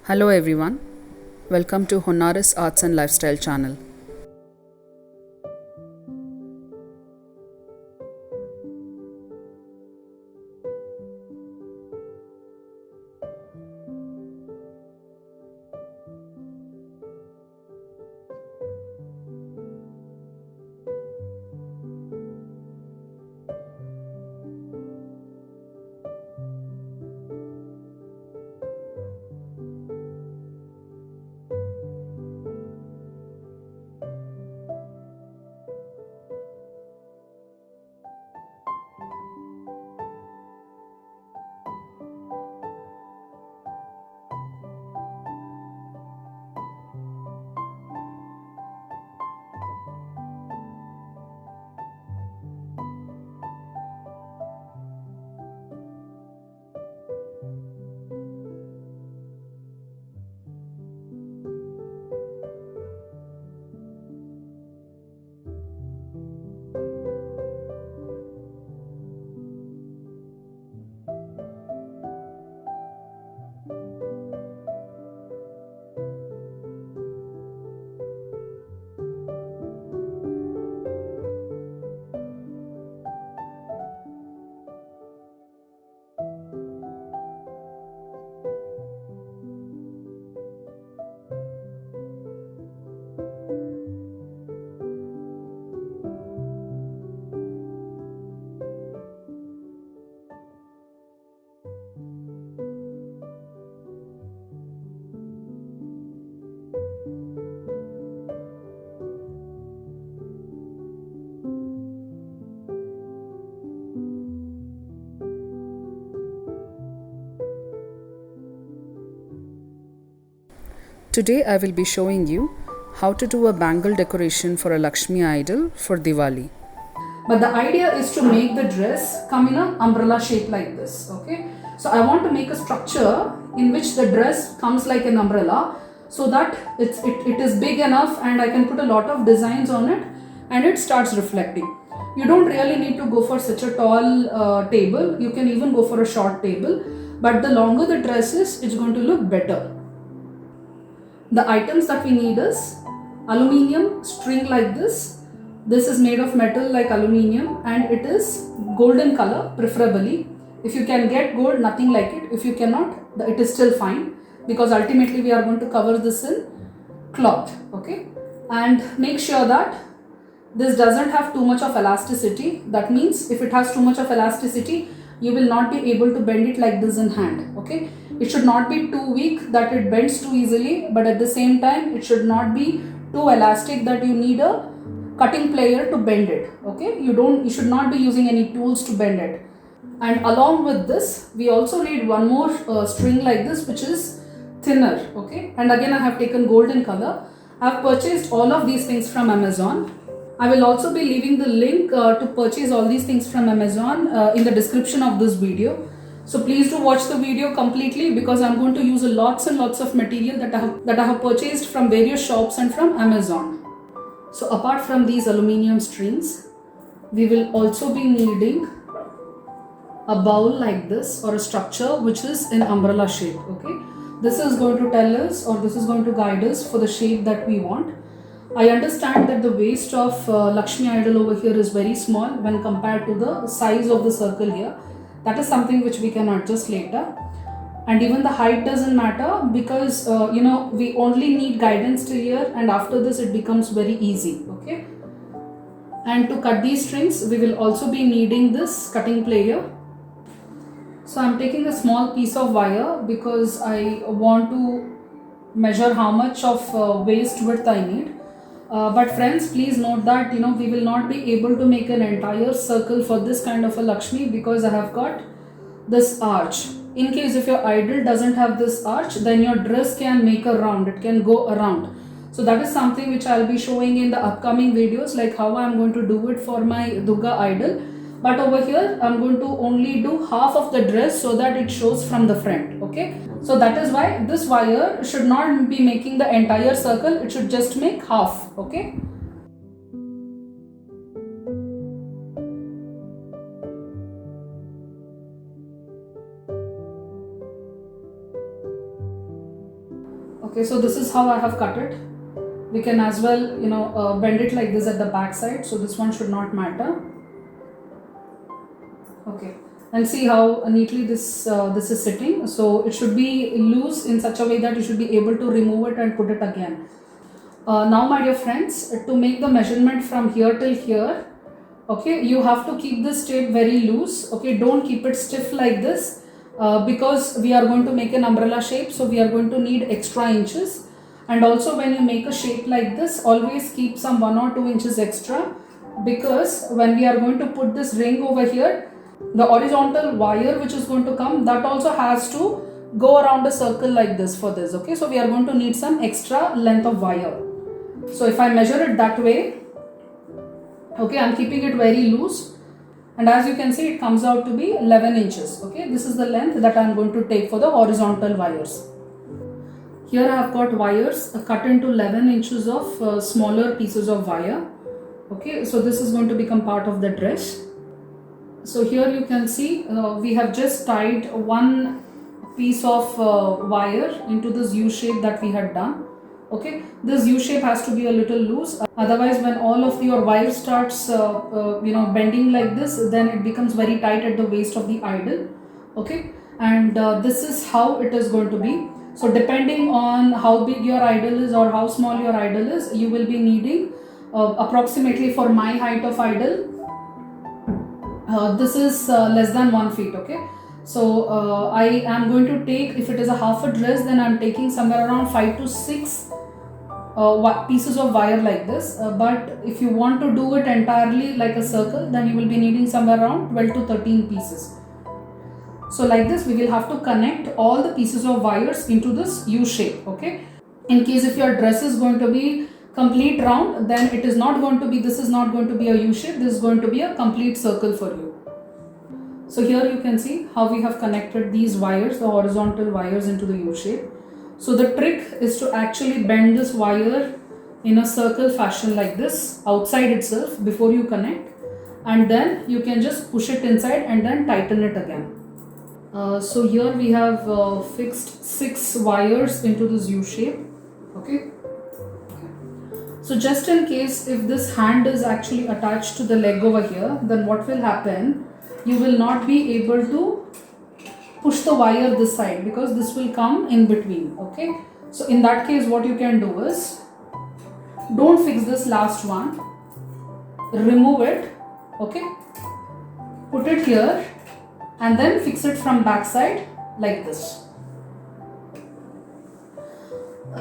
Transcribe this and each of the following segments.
Hello everyone, welcome to Honaris Arts and Lifestyle channel. Today I will be showing you how to do a bangle decoration for a Lakshmi idol for Diwali. But the idea is to make the dress come in an umbrella shape like this. Okay, so I want to make a structure in which the dress comes like an umbrella, so that it is big enough and I can put a lot of designs on it and it starts reflecting. You don't really need to go for such a tall table. You can even go for a short table, but the longer the dress is, it's going to look better. The items that we need is aluminium string like this. This is made of metal like aluminium and it is golden color preferably. If you can get gold, nothing like it. If you cannot, it is still fine, because ultimately we are going to cover this in cloth. Okay, and make sure that this doesn't have too much of elasticity. That means if it has too much of elasticity, you will not be able to bend it like this in hand. Okay, it should not be too weak that it bends too easily, but at the same time it should not be too elastic that you need a cutting plier to bend it. Okay, you should not be using any tools to bend it. And along with this, we also need one more string like this, which is thinner. Okay, and again I have taken golden color. I have purchased all of these things from Amazon. I will also be leaving the link to purchase all these things from Amazon in the description of this video. So please do watch the video completely, because I'm going to use lots and lots of material that I have purchased from various shops and from Amazon. So apart from these aluminium strings, we will also be needing a bowl like this, or a structure which is in umbrella shape. Okay, this is going to tell us, or this is going to guide us for the shape that we want. I understand that the waist of Lakshmi idol over here is very small when compared to the size of the circle here. That is something which we can adjust later. And even the height doesn't matter, because we only need guidance to here, and after this it becomes very easy. Okay, and to cut these strings we will also be needing this cutting plier. So I'm taking a small piece of wire because I want to measure how much of waist width I need. But friends, please note that we will not be able to make an entire circle for this kind of a Lakshmi, because I have got this arch. In case if your idol doesn't have this arch, then your dress can make a round, it can go around. So that is something which I'll be showing in the upcoming videos, like how I'm going to do it for my Durga idol. But over here I'm going to only do half of the dress so that it shows from the front. Okay, so that is why this wire should not be making the entire circle, it should just make half. Okay, Okay, so this is how I have cut it. We can as well, bend it like this at the back side, so this one should not matter. Okay, and see how neatly this is sitting. So it should be loose in such a way that you should be able to remove it and put it again. Now my dear friends, to make the measurement from here till here, okay, you have to keep this tape very loose. Okay, don't keep it stiff like this, because we are going to make an umbrella shape, so we are going to need extra inches. And also when you make a shape like this, always keep some 1 or 2 inches extra, because when we are going to put this ring over here, the horizontal wire which is going to come, that also has to go around a circle like this for this. Okay, so we are going to need some extra length of wire. So if I measure it that way, okay, I'm keeping it very loose, and as you can see, it comes out to be 11 inches. Okay, this is the length that I'm going to take for the horizontal wires. Here I have got wires cut into 11 inches of smaller pieces of wire. Okay, so this is going to become part of the dress. So here you can see we have just tied one piece of wire into this U shape that we had done. Okay, this U shape has to be a little loose, otherwise when all of your wire starts bending like this, then it becomes very tight at the waist of the idol. Okay, and this is how it is going to be. So depending on how big your idol is or how small your idol is, you will be needing approximately, for my height of idol, this is less than 1 feet. Okay, so I am going to take, if it is a half a dress, then I am taking somewhere around 5 to 6 pieces of wire like this, but if you want to do it entirely like a circle, then you will be needing somewhere around 12 to 13 pieces. So like this, we will have to connect all the pieces of wires into this U shape. Okay, in case if your dress is going to be complete round, then it is not going to be, this is not going to be a U shape, this is going to be a complete circle for you. So here you can see how we have connected these wires, the horizontal wires, into the U shape. So the trick is to actually bend this wire in a circle fashion like this outside itself before you connect, and then you can just push it inside and then tighten it again. So here we have fixed 6 wires into this U shape. Okay. So just in case if this hand is actually attached to the leg over here, then what will happen? You will not be able to push the wire this side, because this will come in between. Okay, so in that case, what you can do is, don't fix this last one, remove it. Okay, put it here and then fix it from back side like this.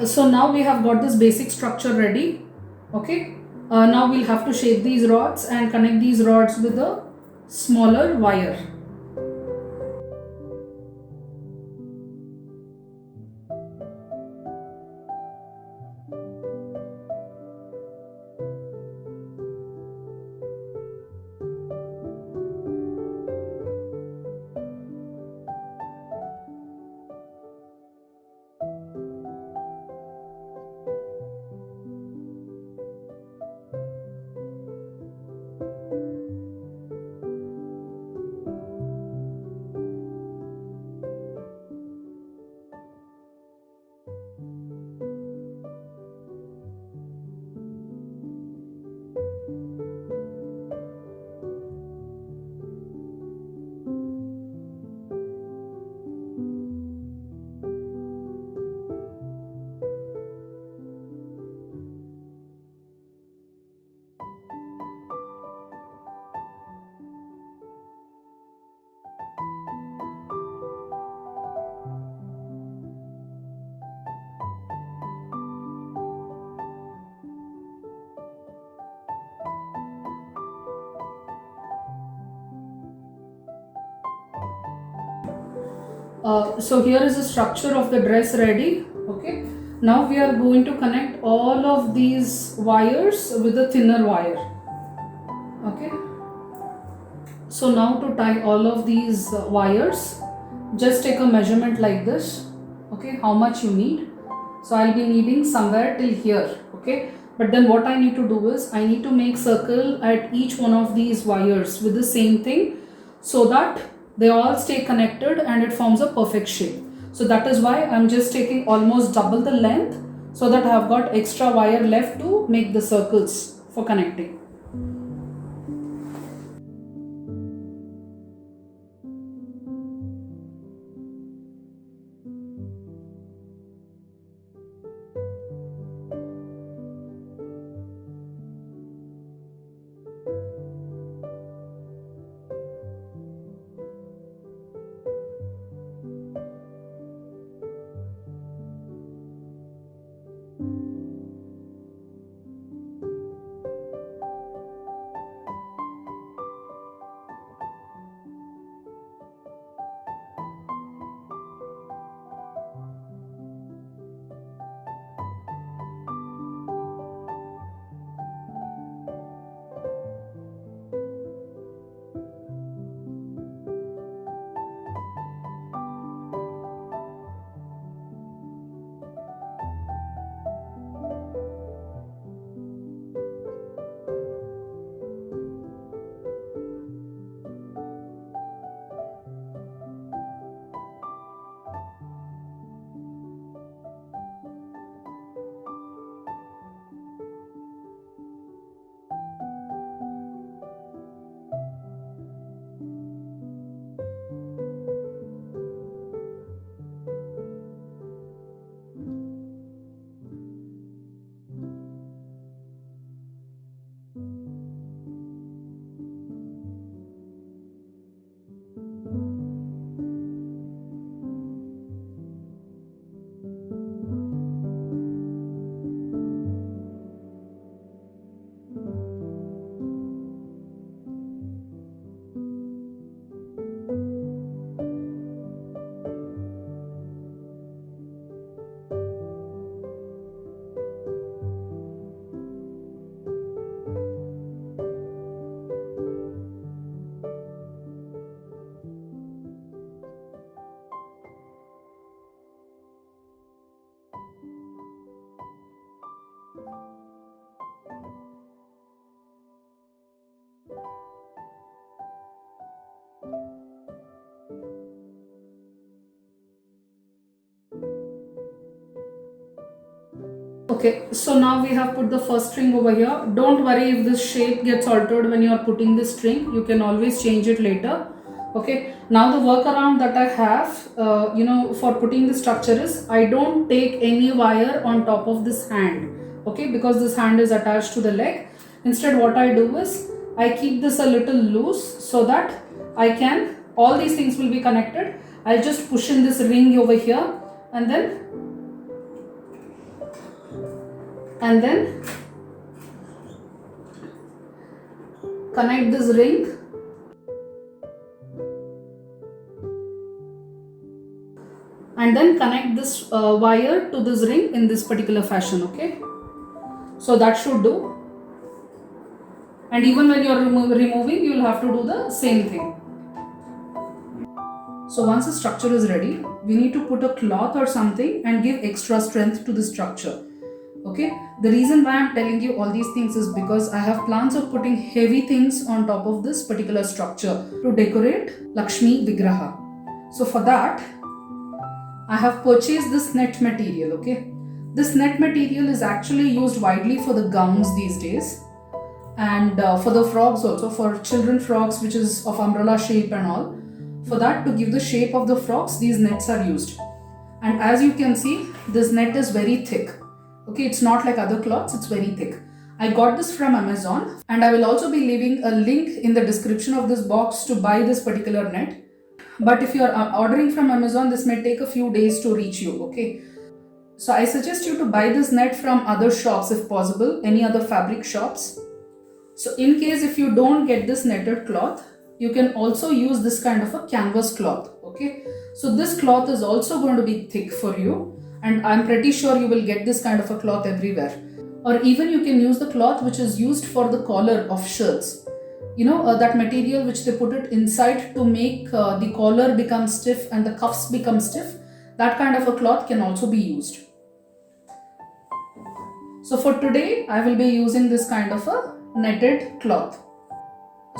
So now we have got this basic structure ready. Okay, now we'll have to shape these rods and connect these rods with a smaller wire. So here is the structure of the dress ready. Okay, now we are going to connect all of these wires with a thinner wire. Okay, so now to tie all of these wires, just take a measurement like this. Okay, how much you need. So I'll be needing somewhere till here. Okay, but then what I need to do is, I need to make circle at each one of these wires with the same thing, so that they all stay connected and it forms a perfect shape. So that is why I'm just taking almost double the length, so that I have got extra wire left to make the circles for connecting. Okay, so now we have put the first string over here. Don't worry if this shape gets altered when you are putting this string. You can always change it later. Okay, now the workaround that I have, for putting the structure is I don't take any wire on top of this hand. Okay, because this hand is attached to the leg. Instead, what I do is I keep this a little loose so that all these things will be connected. I'll just push in this ring over here and then connect this ring and then connect this wire to this ring in this particular fashion. Okay, so that should do, and even when you are removing, you will have to do the same thing. So once the structure is ready, we need to put a cloth or something and give extra strength to the structure. Okay, the reason why I'm telling you all these things is because I have plans of putting heavy things on top of this particular structure to decorate Lakshmi Vigraha. So for that, I have purchased this net material. Okay, this net material is actually used widely for the gowns these days, and for the frogs also, for children frogs which is of umbrella shape and all. For that, to give the shape of the frogs, these nets are used. And as you can see, this net is very thick. Okay, it's not like other cloths, it's very thick. I got this from Amazon, and I will also be leaving a link in the description of this box to buy this particular net. But if you are ordering from Amazon, this may take a few days to reach you. Okay, so I suggest you to buy this net from other shops if possible, any other fabric shops. So in case if you don't get this netted cloth, you can also use this kind of a canvas cloth. Okay, so this cloth is also going to be thick for you, and I'm pretty sure you will get this kind of a cloth everywhere. Or even you can use the cloth which is used for the collar of shirts. That material which they put it inside to make the collar become stiff and the cuffs become stiff. That kind of a cloth can also be used. So for today, I will be using this kind of a netted cloth.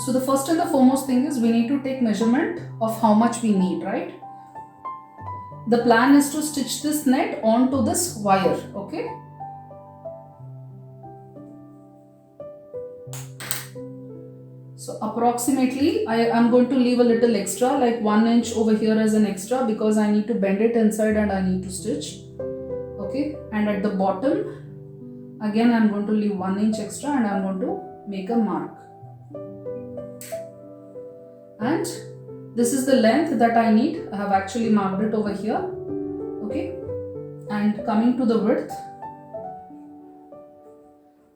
So the first and the foremost thing is we need to take measurement of how much we need, right? The plan is to stitch this net onto this wire, okay? So approximately I am going to leave a little extra, like 1 inch over here as an extra, because I need to bend it inside and I need to stitch. Okay, and at the bottom again I am going to leave 1 inch extra and I am going to make a mark. And this is the length that I need. I have actually marked it over here. Okay, and coming to the width,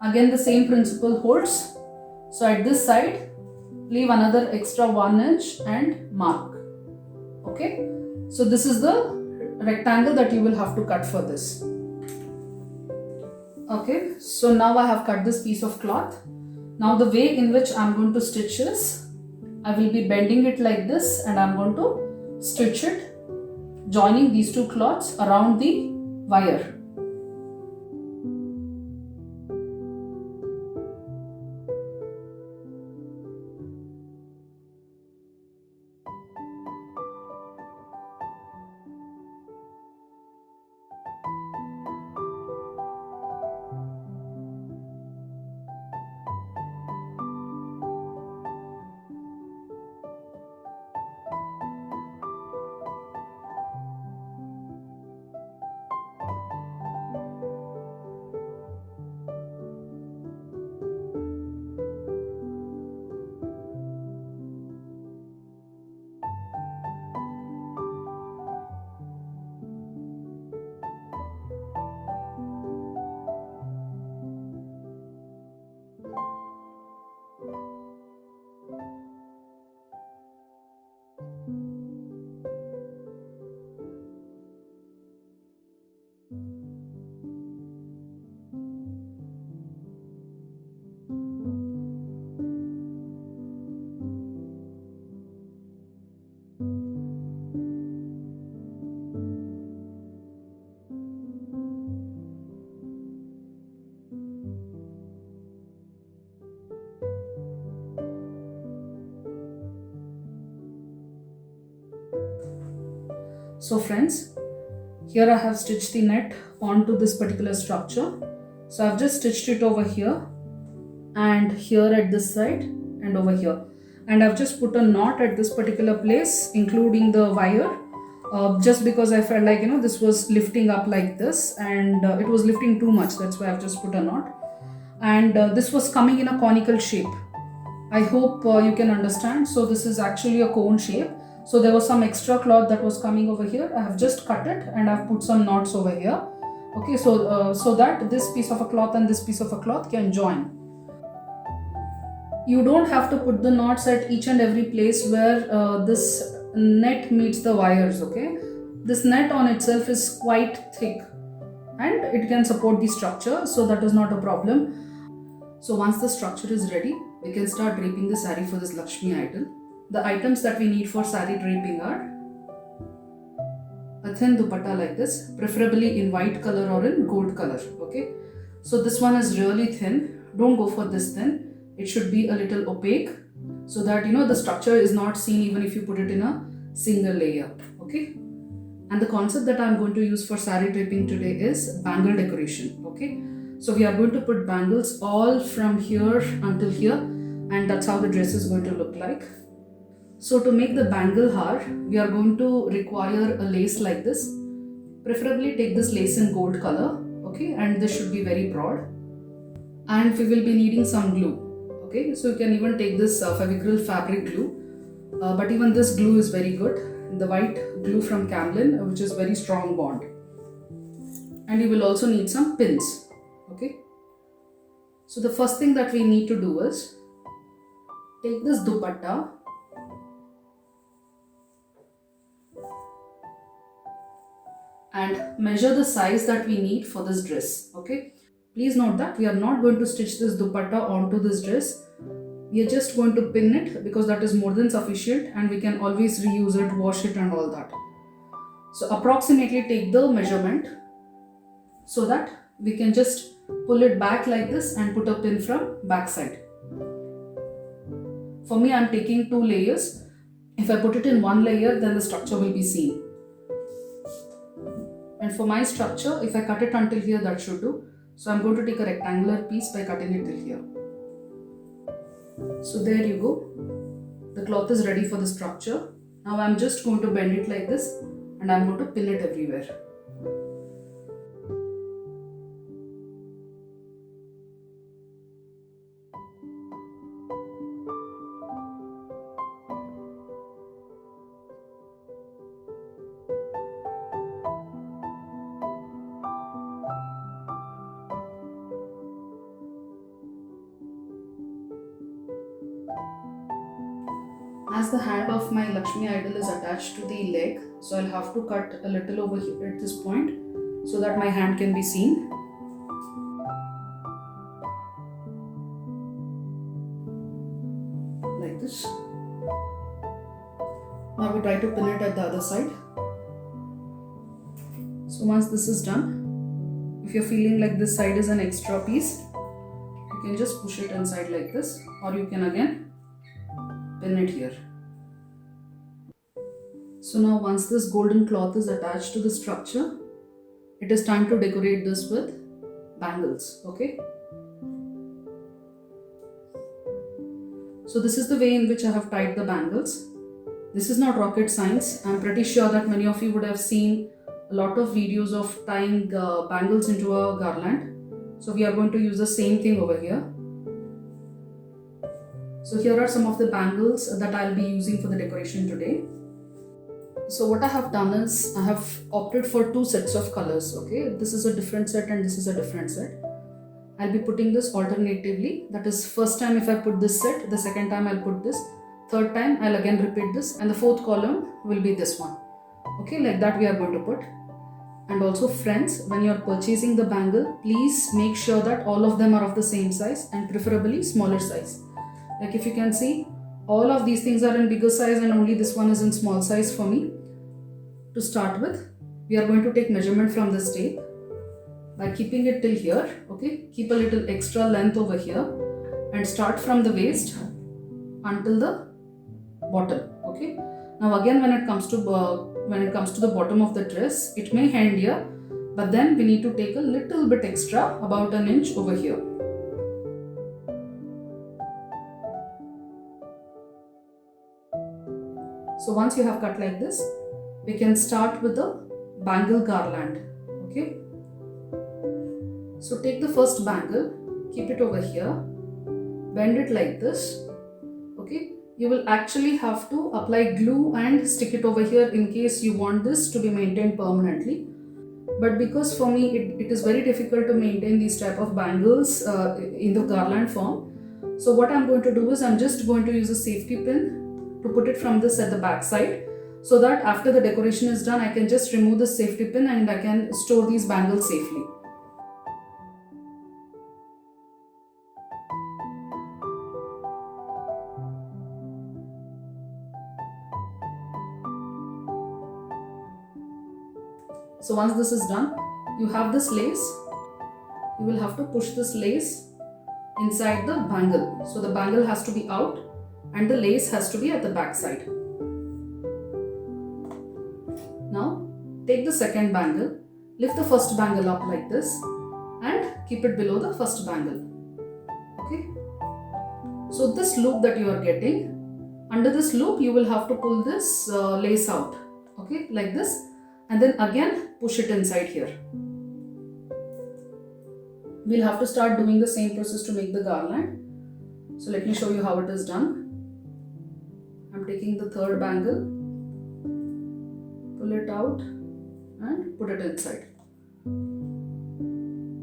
again the same principle holds. So at this side, leave another extra 1 inch and mark. Okay, so this is the rectangle that you will have to cut for this. Okay, so now I have cut this piece of cloth. Now the way in which I am going to stitch is, I will be bending it like this and I am going to stitch it, joining these two cloths around the wire. So friends, here I have stitched the net onto this particular structure. So I've just stitched it over here and here at this side and over here. And I've just put a knot at this particular place, including the wire, just because I felt like, this was lifting up like this and it was lifting too much. That's why I've just put a knot. And this was coming in a conical shape. I hope you can understand. So this is actually a cone shape. So there was some extra cloth that was coming over here. I have just cut it and I've put some knots over here. Okay, so that this piece of a cloth and this piece of a cloth can join. You don't have to put the knots at each and every place where this net meets the wires, okay? This net on itself is quite thick and it can support the structure, so that is not a problem. So once the structure is ready, we can start draping the saree for this Lakshmi idol. The items that we need for saree draping are a thin dupatta like this, preferably in white color or in gold color, okay? So this one is really thin. Don't go for this thin. It should be a little opaque so that the structure is not seen even if you put it in a single layer, okay? And the concept that I'm going to use for saree draping today is bangle decoration, okay? So we are going to put bangles all from here until here, and that's how the dress is going to look like. So to make the bangle har, we are going to require a lace like this. Preferably take this lace in gold color, okay? And this should be very broad. And we will be needing some glue. Okay, so you can even take this Fevicryl fabric glue, but even this glue is very good. The white glue from Camlin, which is very strong bond. And you will also need some pins. Okay, so the first thing that we need to do is take this dupatta and measure the size that we need for this dress. Okay. Please note that we are not going to stitch this dupatta onto this dress. We are just going to pin it because that is more than sufficient and we can always reuse it, wash it and all that. So approximately take the measurement so that we can just pull it back like this and put a pin from back side. For me, I am taking 2 layers. If I put it in 1 layer, then the structure will be seen. And for my structure, if I cut it until here, that should do. So I'm going to take a rectangular piece by cutting it till here. So there you go. The cloth is ready for the structure. Now I'm just going to bend it like this and I'm going to pin it everywhere. As the hand of my Lakshmi idol is attached to the leg, so I'll have to cut a little over here at this point so that my hand can be seen. Like this. Now we try to pin it at the other side. So once this is done, if you're feeling like this side is an extra piece, you can just push it inside like this, or you can again pin it here. So now once this golden cloth is attached to the structure, it is time to decorate this with bangles, okay? So this is the way in which I have tied the bangles. This is not rocket science. I'm pretty sure that many of you would have seen a lot of videos of tying bangles into a garland. So we are going to use the same thing over here. So here are some of the bangles that I'll be using for the decoration today. So what I have done is I have opted for two sets of colors, okay? This is a different set and this is a different set. I'll be putting this alternatively. That is, first time if I put this set, the second time I'll put this, third time I'll again repeat this, and the fourth column will be this one. Okay, like that we are going to put. And also friends, when you're purchasing the bangle, please make sure that all of them are of the same size and preferably smaller size. Like if you can see, all of these things are in bigger size and only this one is in small size for me. To start with, we are going to take measurement from this tape by keeping it till here, okay? Keep a little extra length over here and start from the waist until the bottom, okay? Now again, when it comes to the bottom of the dress, it may end here, but then we need to take a little bit extra, about an inch over here. So once you have cut like this, we can start with the bangle garland, okay? So take the first bangle, keep it over here, bend it like this, okay? You will actually have to apply glue and stick it over here in case you want this to be maintained permanently. But because for me it is very difficult to maintain these type of bangles in the garland form, so what I'm going to do is I'm just going to use a safety pin to put it from this at the back side, so that after the decoration is done, I can just remove the safety pin and I can store these bangles safely. So once this is done, you have this lace. You will have to push this lace inside the bangle. So the bangle has to be out and the lace has to be at the back side. Now take the second bangle, lift the first bangle up like this and keep it below the first bangle. Okay. So this loop that you are getting, under this loop you will have to pull this lace out. Okay, like this, and then again push it inside here. We'll have to start doing the same process to make the garland. So let me show you how it is done. I'm taking the third bangle, pull it out and put it inside.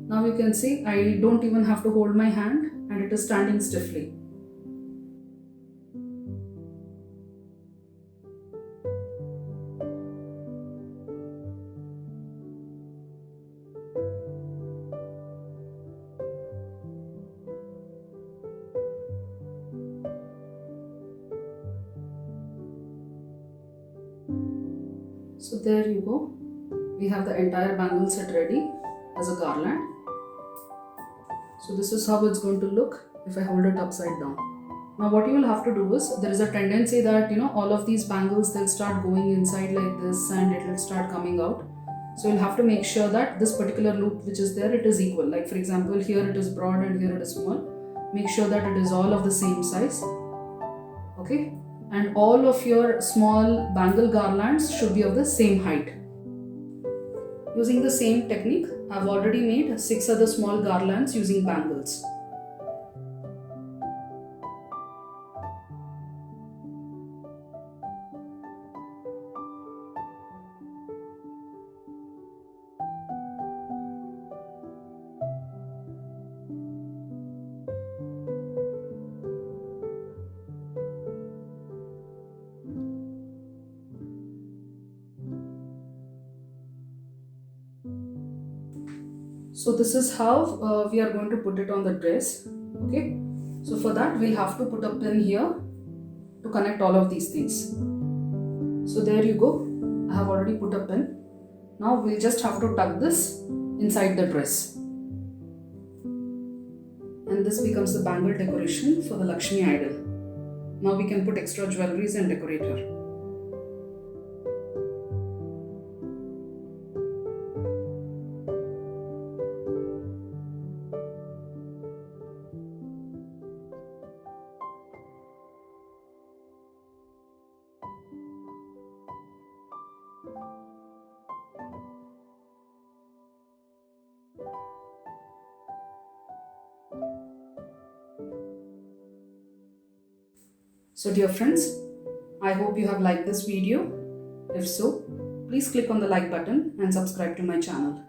Now you can see I don't even have to hold my hand and it is standing stiffly. So there you go. We have the entire bangle set ready as a garland. So this is how it's going to look if I hold it upside down. Now what you will have to do is, there is a tendency that all of these bangles, they'll start going inside like this and it will start coming out. So you'll have to make sure that this particular loop which is there, it is equal. Like for example, here it is broad and here it is small. Make sure that it is all of the same size. Okay, and all of your small bangle garlands should be of the same height. Using the same technique, I've already made 6 other small garlands using bangles. So this is how we are going to put it on the dress. Okay, so for that we'll have to put a pin here to connect all of these things. So there you go, I have already put a pin. Now we'll just have to tuck this inside the dress. And this becomes the bangle decoration for the Lakshmi idol. Now we can put extra jewelries and decorate her. So dear friends, I hope you have liked this video. If so, please click on the like button and subscribe to my channel.